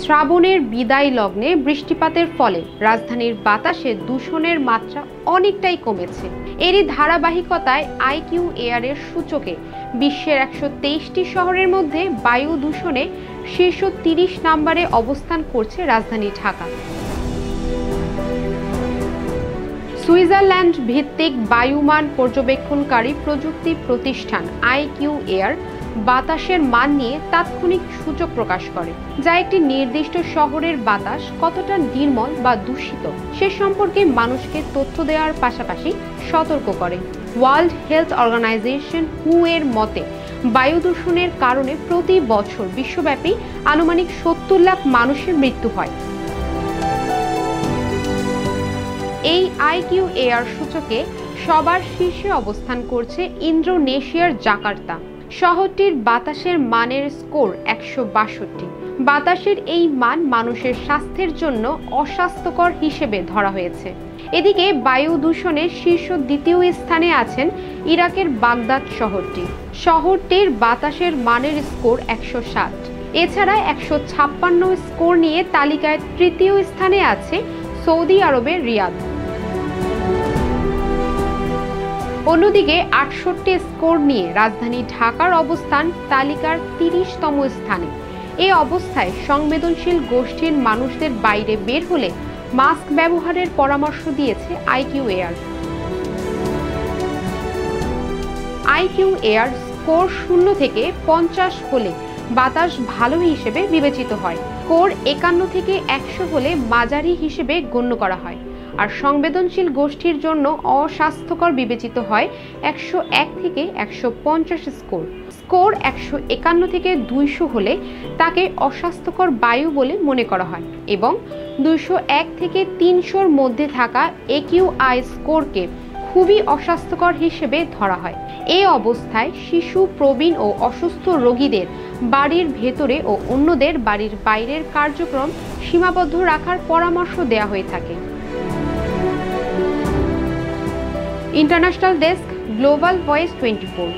শ্রাবণের বিদায় লগ্নে বৃষ্টিপাতের ফলে রাজধানীর বাতাসে দূষণের মাত্রা অনেকটাই কমেছে। এরই ধারাবাহিকতায় আইকিউ এয়ারের সূচকে বিশ্বের 123টি শহরের মধ্যে বায়ু দূষণে শীর্ষ 30 নম্বরে অবস্থান করছে রাজধানী ঢাকা। সুইজারল্যান্ড ভিত্তিক বায়ুমান পর্যবেক্ষণকারী প্রযুক্তি প্রতিষ্ঠান আইকিউ এয়ার বাতাসের মান নিয়ে তাৎক্ষণিক সূচক প্রকাশ করে, যা একটি নির্দিষ্ট শহরের বাতাস কতটা নির্মল বা দূষিত সে সম্পর্কে মানুষকে তথ্য দেওয়ার পাশাপাশি সতর্ক করে। ওয়ার্ল্ড হেলথ অর্গানাইজেশন WHO এর মতে বায়ু দূষণের কারণে প্রতি বছর বিশ্বব্যাপী আনুমানিক 70 লাখ মানুষের মৃত্যু হয়। এই আইকিউ এয়ার সূচকে সবার শীর্ষে অবস্থান করছে ইন্দোনেশিয়ার জাকার্তা। শহরটির বাতাসের মানের স্কোর 162। বাতাসের এই মান মানুষের স্বাস্থ্যের জন্য অস্বাস্থ্যকর হিসেবে ধরা হয়েছে। এদিকে বায়ু দূষণের শীর্ষ দ্বিতীয় স্থানে আছেন ইরাকের বাগদাদ শহরটি। শহরটির বাতাসের মানের স্কোর 107। এছাড়া 156 স্কোর নিয়ে তালিকায় তৃতীয় স্থানে আছে সৌদি আরবের রিয়াদ। অন্যদিকে 68 স্কোর নিয়ে রাজধানী ঢাকার অবস্থান তালিকার 30তম স্থানে। এই অবস্থায় সংবেদনশীল গোষ্ঠীর মানুষদের বাইরে বের হলে মাস্ক ব্যবহারের পরামর্শ দিয়েছে IQ air. IQ air score 0 থেকে 50 হলে বাতাস ভালো হিসেবে বিবেচিত হয়। স্কোর 51 থেকে 100 হলে মাঝারি হিসেবে গণ্য করা হয়। আর সংবেদনশীল গোষ্ঠীর জন্য অস্বাস্থ্যকর বিবেচিত হয় 101 থেকে 150 স্কোর। স্কোর 151 থেকে 200 হলে তাকে অস্বাস্থ্যকর বায়ু বলে মনে করা হয় এবং 201 থেকে 300-র মধ্যে থাকা AQI স্কোরকে খুবই অস্বাস্থ্যকর হিসেবে ধরা হয়। এই অবস্থায় শিশু, প্রবীণ ও অসুস্থ রোগীদের বাড়ির ভেতরে ও অন্যদের বাড়ির বাইরের কার্যক্রম সীমাবদ্ধ রাখার পরামর্শ দেওয়া হয়ে থাকে। International desk, global voice 24।